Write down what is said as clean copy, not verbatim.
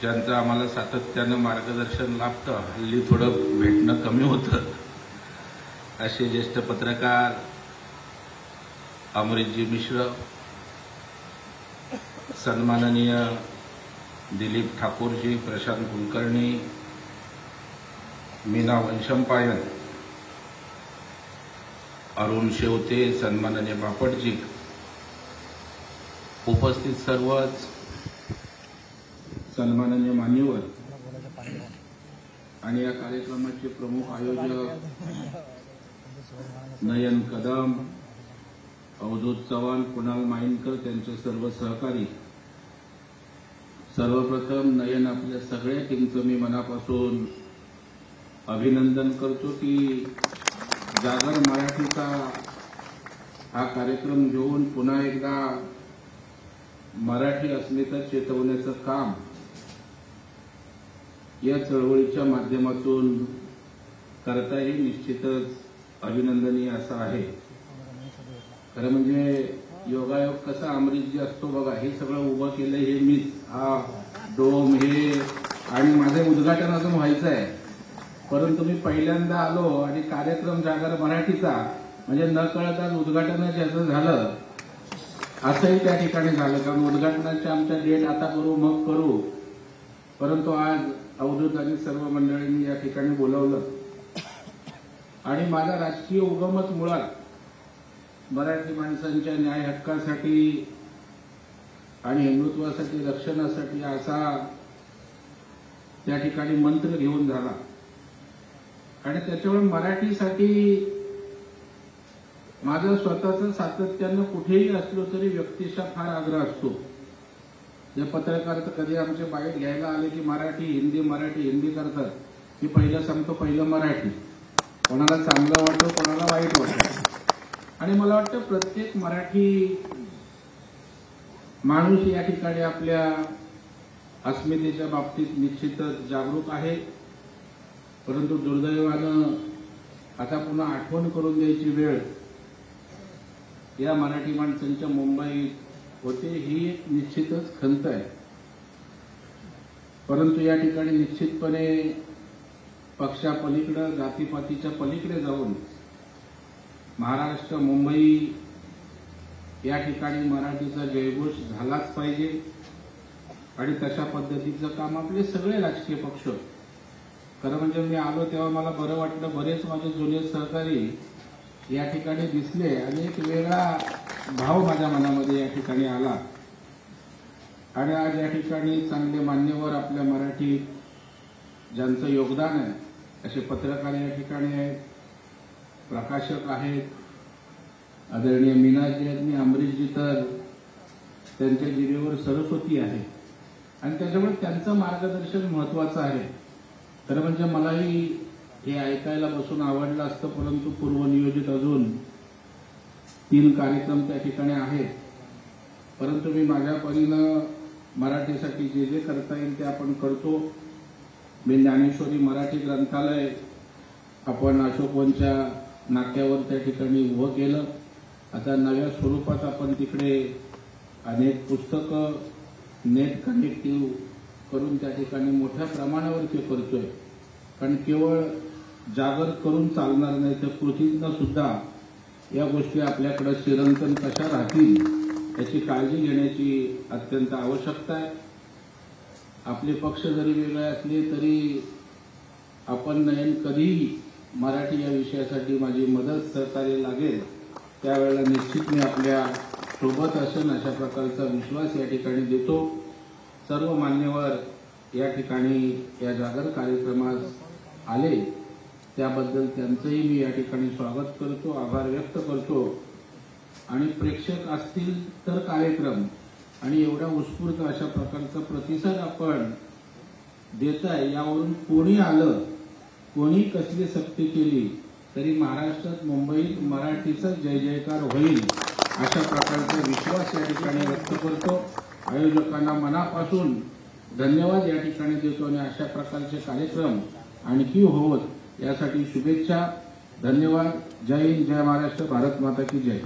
ज्यांचं आम्हाला सातत्यानं मार्गदर्शन लाभतं, हल्ली थोडं भेटणं कमी होतं, असे ज्येष्ठ पत्रकार अमरीतजी मिश्र, सन्माननीय दिलीप ठाकूरजी, प्रशांत कुलकर्णी, मीना वंशंपायन, अरुण शेवते, सन्माननीय बापटजी, उपस्थित सर्वच सन्माननीय मान्यवर आणि या कार्यक्रमाचे प्रमुख आयोजक नयन कदम, अवधूत चव्हाण, कुणाल माईनकर, त्यांचे सर्व सहकारी, सर्वप्रथम नयन आपल्या सगळ्या टीमचं मी मनापासून अभिनंदन करतो की जागर मराठीचा हा कार्यक्रम घेऊन पुन्हा एकदा मराठी अस्मिता चेतवण्याचं काम या चळवळीच्या माध्यमातून करता हे निश्चितच अभिनंदनीय असं आहे. खरं म्हणजे योगायोग कसा अमरीतजी असतो बघा, हे सगळं उभं केलं हे मीच, हा डोम हे, आणि माझं उद्घाटन अजून व्हायचं आहे, परंतु मी पहिल्यांदा आलो आणि कार्यक्रम जागर मराठीचा म्हणजे न कळत आज उद्घाटन ज्याचं झालं असंही त्या ठिकाणी झालं. कारण उद्घाटनाच्या आमच्या डेट आता करू मग करू, परंतु आज अवधूत आणि सर्व मंडळींनी या ठिकाणी बोलावलं आणि माझा राजकीय उगमच मुळात मराठी माणसांच्या न्याय हक्कासाठी आणि हिंदुत्वासाठी, रक्षणासाठी असा त्या ठिकाणी मंत्र घेऊन झाला. आणि त्याच्यामुळे मराठीसाठी माझं स्वतःचं सातत्यानं कुठेही असलो तरी व्यक्तिशः फार आग्रह असतो. जे पत्रकार तर कधी आमचे बाईट घ्यायला आले की मराठी हिंदी मराठी हिंदी करतात, मी पहिलं सांगतो पहिलं मराठी. कोणाला चांगलं वाटतं, कोणाला वाईट वाटतं. आणि मला वाटतं प्रत्येक मराठी माणूस या ठिकाणी आपल्या अस्मितेच्या बाबतीत निश्चितच जागरूक आहे. परंतु दुर्दैवानं आता पुन्हा आठवण करून द्यायची वेळ या मराठी माणसांच्या मुंबईत होते, ही एक निश्चितच खंत आहे. परंतु या ठिकाणी निश्चितपणे पक्षापलीकडे, जातीपातीच्या पलीकडे जाऊन महाराष्ट्र, मुंबई या ठिकाणी मराठीचा जयघोष झालाच पाहिजे. आणि तशा पद्धतीचं काम आपले सगळे राजकीय पक्ष, खरं म्हणजे मी आलो तेव्हा मला बरं वाटलं, बरेच माझे जुने सहकारी या ठिकाणी दिसले आणि एक वेगळा भाव माझ्या मनामध्ये या ठिकाणी आला. आणि आज या ठिकाणी चांगले मान्यवर आपल्या मराठीत ज्यांचं योगदान आहे असे पत्रकार या ठिकाणी आहेत, प्रकाशक आहेत, आदरणीय मीनाजी आहेत, मी अमरीतजी तर त्यांच्या जिभेवर सरस्वती आहे आणि त्याच्यामुळे त्यांचं मार्गदर्शन महत्वाचं आहे. खरं म्हणजे मलाही हे ऐकायला बसून आवडलं असतं, परंतु पूर्वनियोजित अजून 3 कार्यक्रम त्या ठिकाणी आहेत. परंतु मी माझ्या परीनं मराठीसाठी जे जे करता येईल ते आपण करतो. मी ज्ञानेश्वरी मराठी ग्रंथालय आपण अशोकवनच्या नाक्यावर त्या ठिकाणी उभं केलं. आता नव्या स्वरूपात आपण तिकडे अनेक पुस्तकं नेट कनेक्टिव्ह करून त्या ठिकाणी मोठ्या प्रमाणावर ते करतोय. कारण केवळ जागर करून चालणार नाही, तर कृतीतनं सुद्धा या गोष्टी आपल्याकडे चिरंतन कशा राहतील याची काळजी घेण्याची अत्यंत आवश्यकता आहे. आपले पक्ष जरी वेगळे असले तरी आपण नयन कधीही मराठी या विषयासाठी माझी मदत सहकार्य लागेल त्यावेळेला निश्चित मी आपल्या सोबत असेल अशा प्रकारचा विश्वास या ठिकाणी देतो. सर्व मान्यवर या ठिकाणी या जागर कार्यक्रमास आले त्याबद्दल त्यांचंही मी या ठिकाणी स्वागत करतो, आभार व्यक्त करतो. आणि प्रेक्षक असतील तर कार्यक्रम आणि एवढ्या उत्स्फूर्त अशा प्रकारचा प्रतिसाद आपण देताय, यावरून कोणी आलं, कोणी कसली सक्ती केली तरी महाराष्ट्रात, मुंबईत मराठीचा जय जयकार होईल अशा प्रकारचा विश्वास या ठिकाणी व्यक्त करतो. आयोजकांना मनापासून धन्यवाद या ठिकाणी देतो आणि अशा प्रकारचे कार्यक्रम आणखी होवत यासाठी शुभेच्छा. धन्यवाद. जय हिंद, जय महाराष्ट्र, भारत माता की जय.